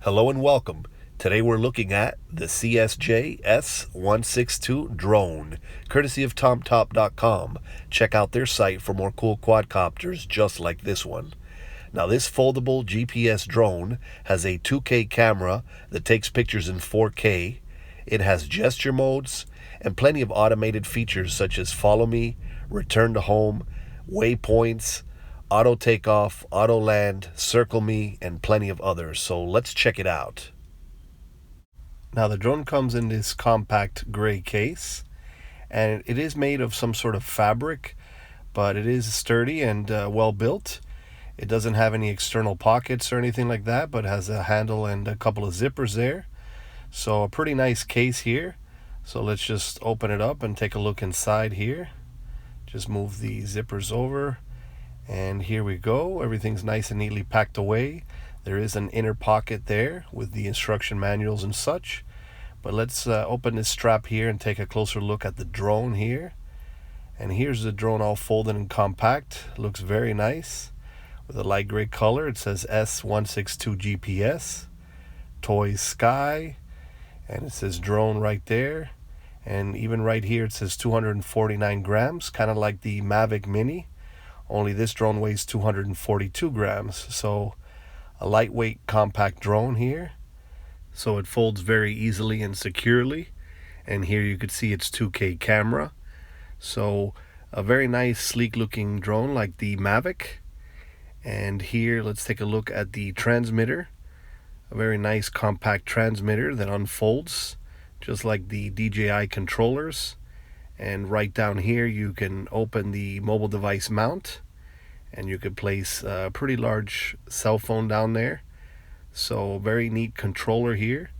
Hello and welcome. Today we're looking at the CSJ S162 drone, courtesy of TomTop.com. Check out their site for more cool quadcopters just like this one. Now, this foldable GPS drone has a 2K camera that takes pictures in 4K. It has gesture modes and plenty of automated features such as follow me, return to home, waypoints, auto takeoff, auto land, circle me, and plenty of others. So let's check it out. Now, the drone comes in this compact gray case, and it is made of some sort of fabric, but it is sturdy and well built. It doesn't have any external pockets or anything like that, but has a handle and a couple of zippers there. So a pretty nice case here. So let's just open it up and take a look inside here. Just move the zippers over. And here we go. Everything's nice and neatly packed away. There is an inner pocket there with the instruction manuals and such. But let's open this strap here and take a closer look at the drone here. And here's the drone all folded and compact. Looks very nice with a light gray color. It says S162 GPS, Toysky, and it says drone right there. And even right here it says 249 grams, kind of like the Mavic Mini. Only this drone weighs 242 grams, so a lightweight compact drone here. So it folds very easily and securely. And here you could see its 2K camera. So a very nice sleek looking drone like the Mavic. And here let's take a look at the transmitter. A very nice compact transmitter that unfolds just like the DJI controllers. And right down here you can open the mobile device mount, and you could place a pretty large cell phone down there. So very neat controller here.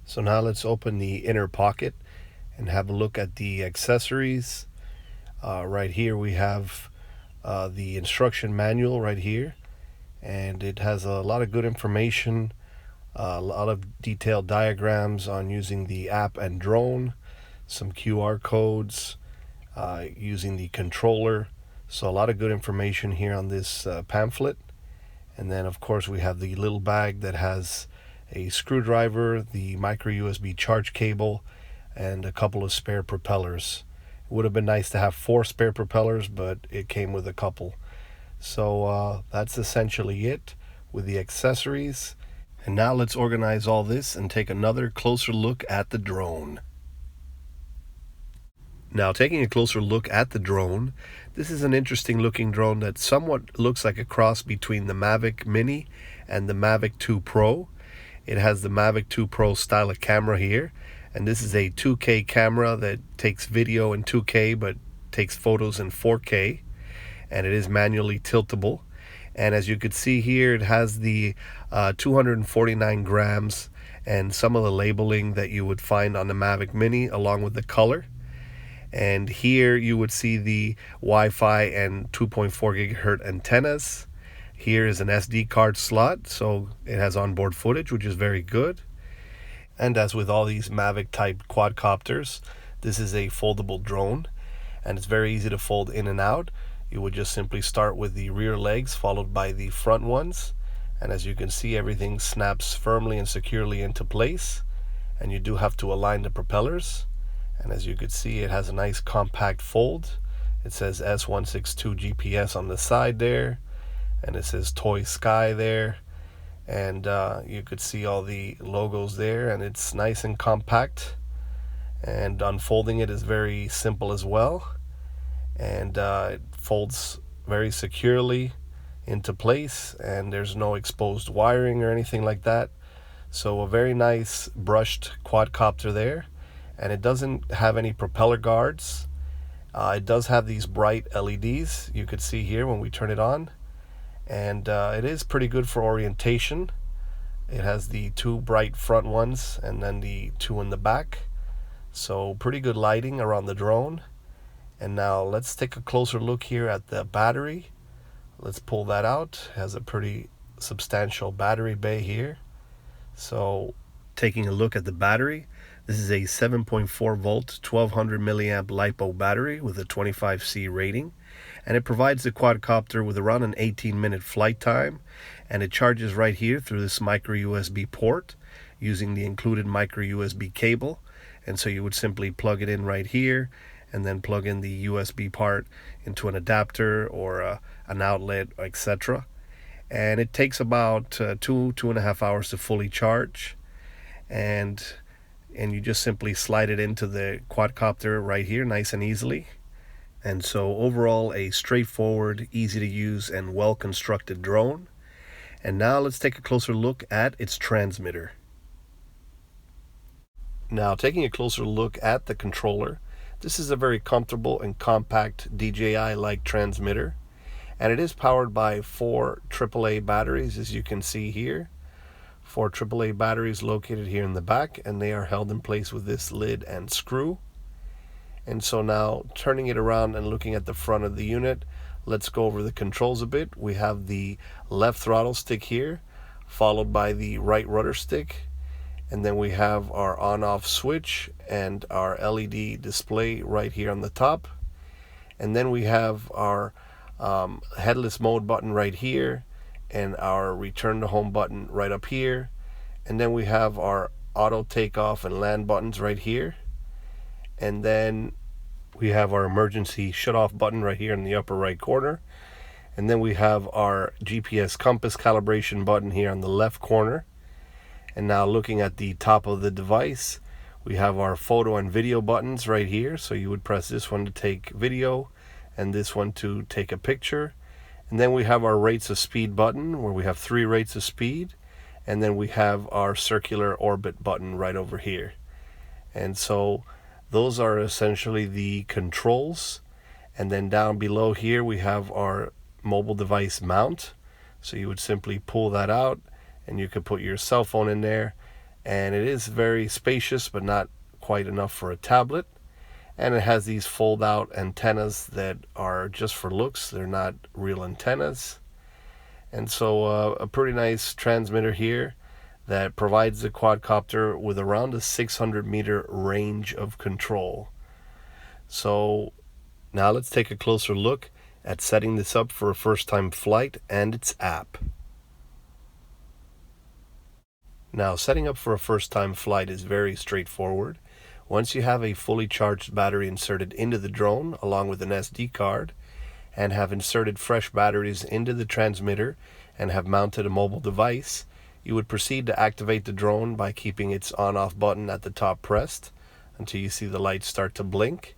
So now let's open the inner pocket and have a look at the accessories. Right here we have the instruction manual right here, and it has a lot of good information, a lot of detailed diagrams on using the app and drone, some QR codes, using the controller. So a lot of good information here on this pamphlet. And then of course we have the little bag that has a screwdriver, the micro USB charge cable, and a couple of spare propellers. It would have been nice to have 4 spare propellers, but it came with a couple. So that's essentially it with the accessories. And now let's organize all this and take another closer look at the drone. Now, taking a closer look at the drone, this is an interesting looking drone that somewhat looks like a cross between the Mavic Mini and the Mavic 2 Pro. It has the Mavic 2 Pro style of camera here, and this is a 2K camera that takes video in 2K but takes photos in 4K, and it is manually tiltable. And as you could see here, it has the 249 grams and some of the labeling that you would find on the Mavic Mini along with the color. And here you would see the Wi-Fi and 2.4 gigahertz antennas. Here is an SD card slot, so it has onboard footage, which is very good. And as with all these Mavic type quadcopters, this is a foldable drone, and it's very easy to fold in and out. You would just simply start with the rear legs followed by the front ones, and as you can see, everything snaps firmly and securely into place. And you do have to align the propellers. And as you can see, it has a nice compact fold. It says S162 GPS on the side there, and it says Toysky there, and you could see all the logos there, and it's nice and compact, and unfolding it is very simple as well. And it folds very securely into place, and there's no exposed wiring or anything like that. So a very nice brushed quadcopter there. And it doesn't have any propeller guards. It does have these bright LEDs you could see here when we turn it on, and it is pretty good for orientation. It has the 2 bright front ones and then the 2 in the back, so pretty good lighting around the drone. And now let's take a closer look here at the battery. Let's pull that out. It has a pretty substantial battery bay here. So taking a look at the battery, this is a 7.4 volt 1200 milliamp LiPo battery with a 25C rating, And it provides the quadcopter with around an 18-minute flight time, and it charges right here through this micro USB port using the included micro USB cable. And so you would simply plug it in right here and then plug in the USB part into an adapter or an outlet, etc. And it takes about 2.5 hours to fully charge, and you just simply slide it into the quadcopter right here nice and easily. And so overall, a straightforward, easy to use, and well constructed drone. And now let's take a closer look at its transmitter. Now, taking a closer look at the controller, this is a very comfortable and compact DJI-like transmitter, and it is powered by 4 AAA batteries, as you can see here. 4 AAA batteries located here in the back, and they are held in place with this lid and screw. And so now, turning it around and looking at the front of the unit, let's go over the controls a bit. We have the left throttle stick here, followed by the right rudder stick. And then we have our on-off switch and our LED display right here on the top. And then we have our headless mode button right here, and our return to home button right up here. And then we have our auto takeoff and land buttons right here. And then we have our emergency shut off button right here in the upper right corner. And then we have our GPS compass calibration button here on the left corner. And now looking at the top of the device, we have our photo and video buttons right here. So you would press this one to take video and this one to take a picture. And then we have our rates of speed button, where we have 3 rates of speed. And then we have our circular orbit button right over here. And so those are essentially the controls. And then down below here we have our mobile device mount. So you would simply pull that out and you could put your cell phone in there. And it is very spacious, but not quite enough for a tablet. And it has these fold out antennas that are just for looks. They're not real antennas. And so a pretty nice transmitter here that provides the quadcopter with around a 600-meter range of control. So now let's take a closer look at setting this up for a first-time flight and its app. Now, setting up for a first-time flight is very straightforward. Once you have a fully charged battery inserted into the drone along with an SD card, and have inserted fresh batteries into the transmitter and have mounted a mobile device, you would proceed to activate the drone by keeping its on-off button at the top pressed until you see the lights start to blink.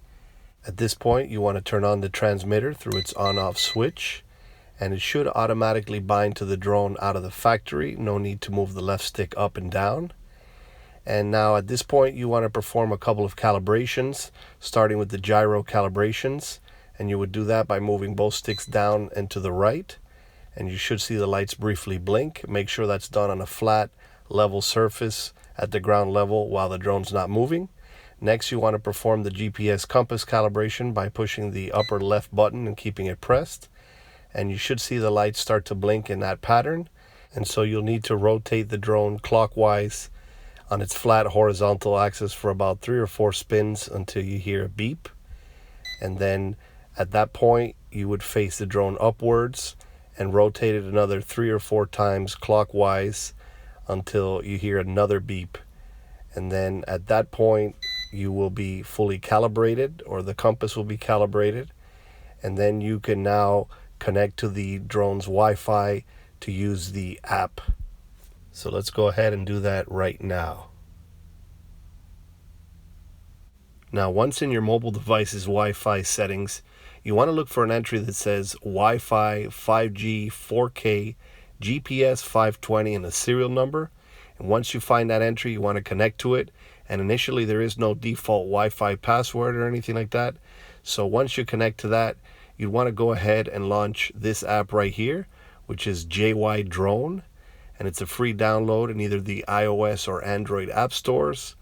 At this point, you want to turn on the transmitter through its on-off switch, and it should automatically bind to the drone out of the factory. No need to move the left stick up and down. And now at this point, you want to perform a couple of calibrations, starting with the gyro calibrations. And you would do that by moving both sticks down and to the right. And you should see the lights briefly blink. Make sure that's done on a flat, level surface at the ground level while the drone's not moving. Next, you want to perform the GPS compass calibration by pushing the upper left button and keeping it pressed. And you should see the lights start to blink in that pattern. And so you'll need to rotate the drone clockwise on its flat horizontal axis for about 3 or 4 spins until you hear a beep. And then at that point, you would face the drone upwards and rotate it another 3 or 4 times clockwise until you hear another beep. And then at that point, you will be fully calibrated, or the compass will be calibrated. And then you can now connect to the drone's Wi-Fi to use the app. So let's go ahead and do that right now. Now, once in your mobile device's Wi-Fi settings, you want to look for an entry that says Wi-Fi 5G 4K GPS 520 and a serial number. And once you find that entry, you want to connect to it. And initially, there is no default Wi-Fi password or anything like that. So once you connect to that, you'd want to go ahead and launch this app right here, which is JY Drone. And it's a free download in either the iOS or Android app stores.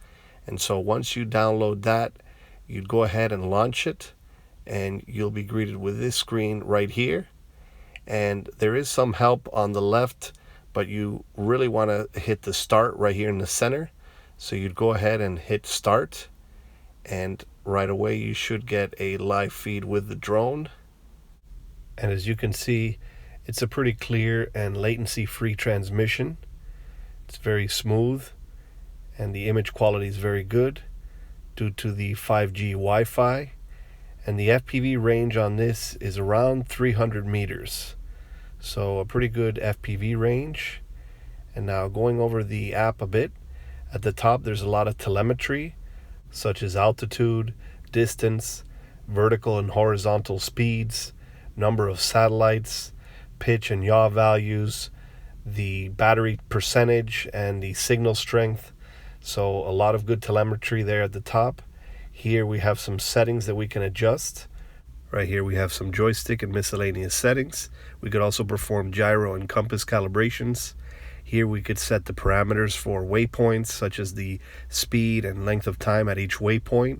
And so once you download that, you'd go ahead and launch it, and you'll be greeted with this screen right here. And there is some help on the left, but you really want to hit the start right here in the center. So you'd go ahead and hit start, and right away you should get a live feed with the drone. And as you can see, it's a pretty clear and latency-free transmission. It's very smooth, and the image quality is very good due to the 5G Wi-Fi. And the FPV range on this is around 300 meters. So a pretty good FPV range. And now going over the app a bit, at the top there's a lot of telemetry, such as altitude, distance, vertical and horizontal speeds, number of satellites, pitch and yaw values, the battery percentage, and the signal strength. So a lot of good telemetry there at the top. Here we have some settings that we can adjust. Right here we have some joystick and miscellaneous settings. We could also perform gyro and compass calibrations. Here we could set the parameters for waypoints, such as the speed and length of time at each waypoint.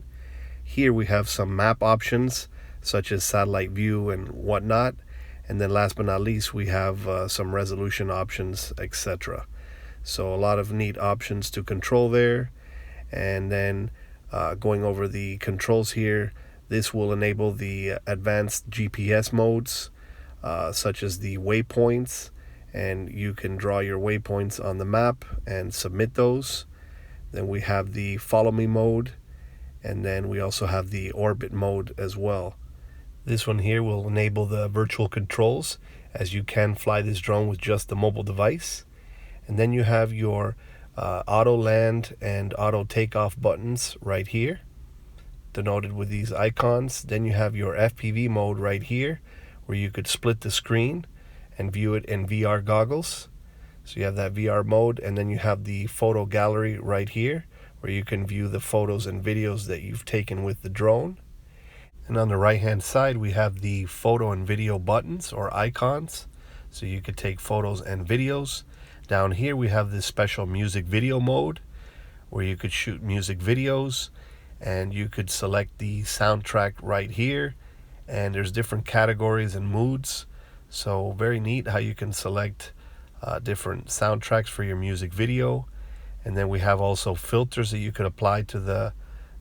Here we have some map options, such as satellite view and whatnot. And then last but not least, we have some resolution options, etc. So a lot of neat options to control there. And then going over the controls here, this will enable the advanced GPS modes, such as the waypoints, and you can draw your waypoints on the map and submit those. Then we have the follow me mode, and then we also have the orbit mode as well. This one here will enable the virtual controls, as you can fly this drone with just the mobile device. And then you have your auto land and auto takeoff buttons right here, denoted with these icons. Then you have your FPV mode right here, where you could split the screen and view it in VR goggles. So you have that VR mode, and then you have the photo gallery right here, where you can view the photos and videos that you've taken with the drone. And on the right hand side we have the photo and video buttons or icons, so you could take photos and videos. Down here we have this special music video mode, where you could shoot music videos, and you could select the soundtrack right here, and there's different categories and moods. So very neat how you can select different soundtracks for your music video. And then we have also filters that you could apply to the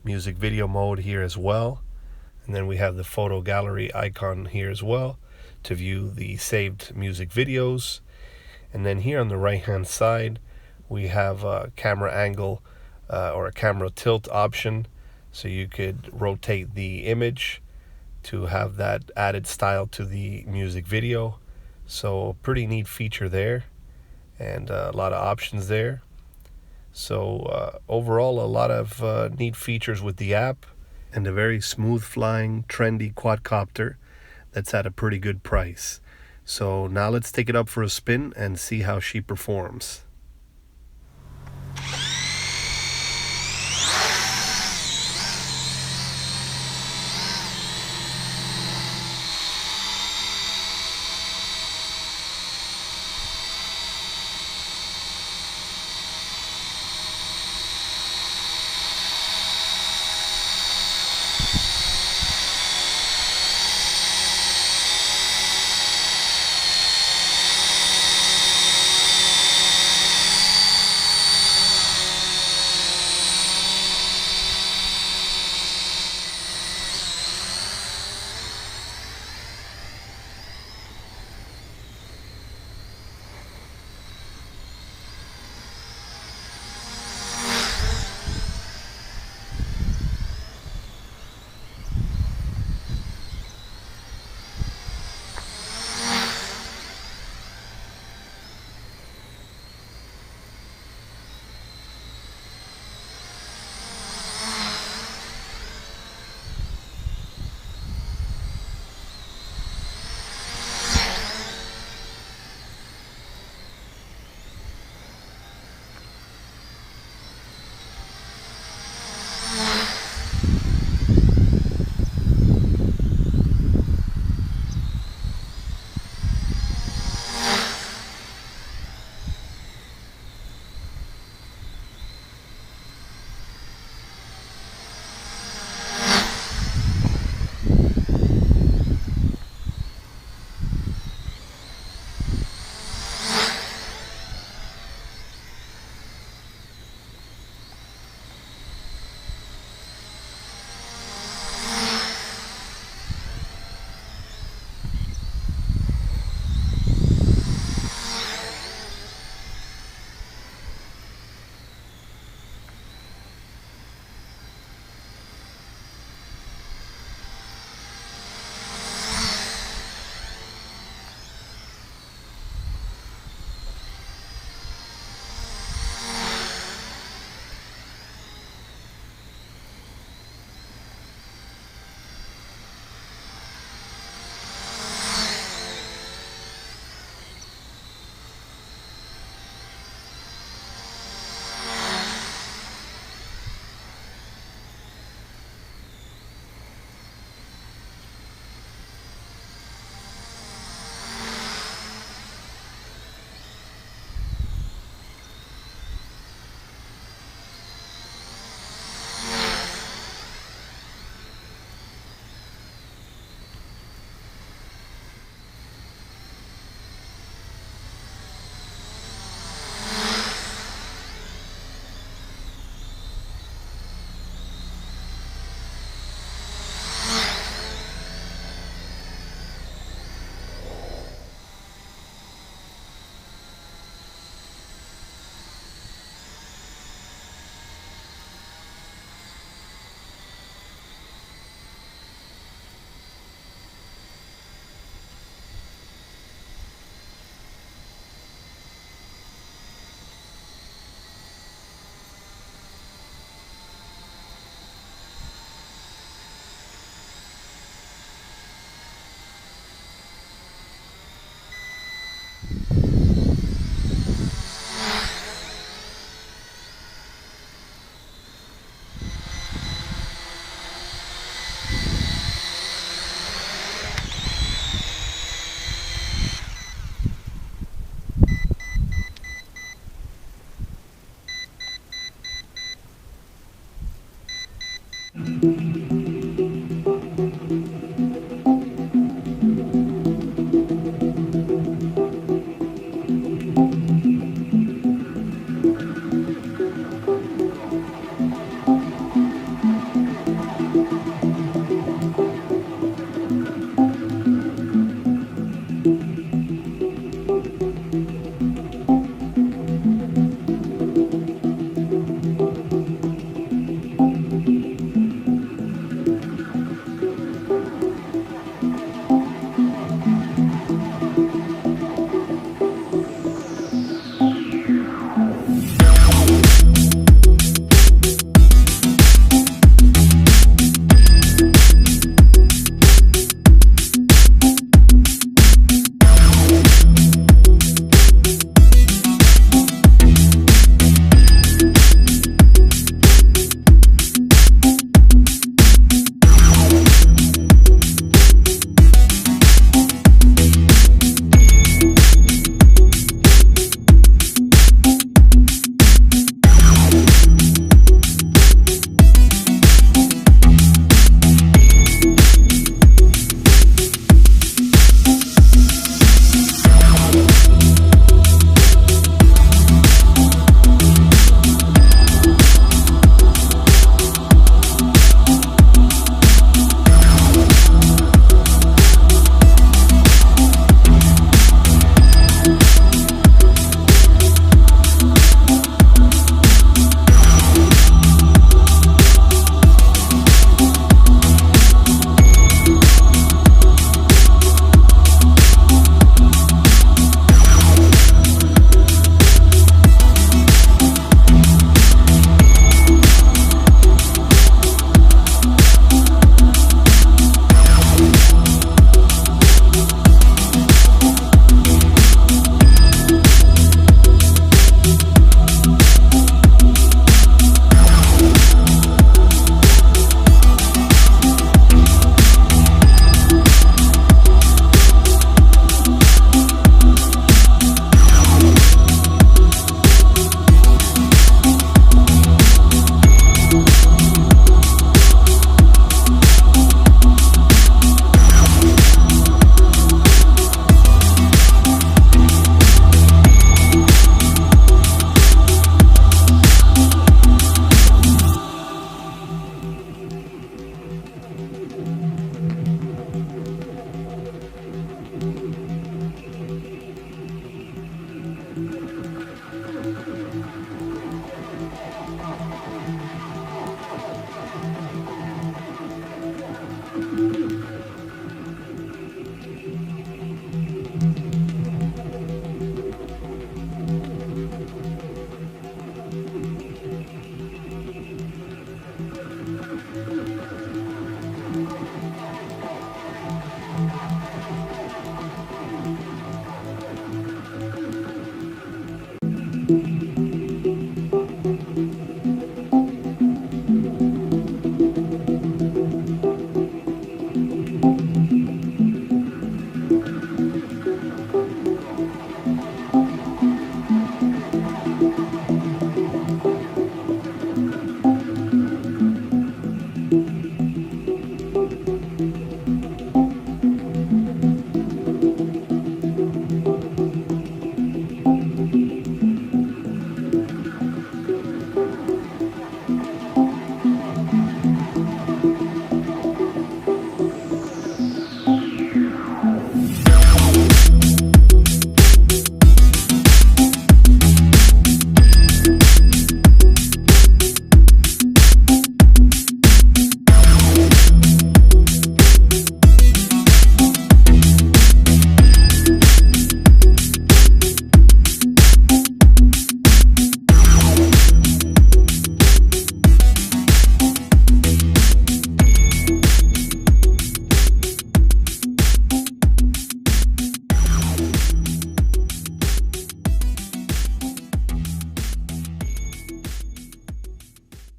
music video mode here as well. And then we have the photo gallery icon here as well to view the saved music videos. And then here on the right hand side we have a camera angle or a camera tilt option, so you could rotate the image to have that added style to the music video. So pretty neat feature there, and a lot of options there. So overall, a lot of neat features with the app, and a very smooth flying, trendy quadcopter that's at a pretty good price. So now let's take it up for a spin and see how she performs.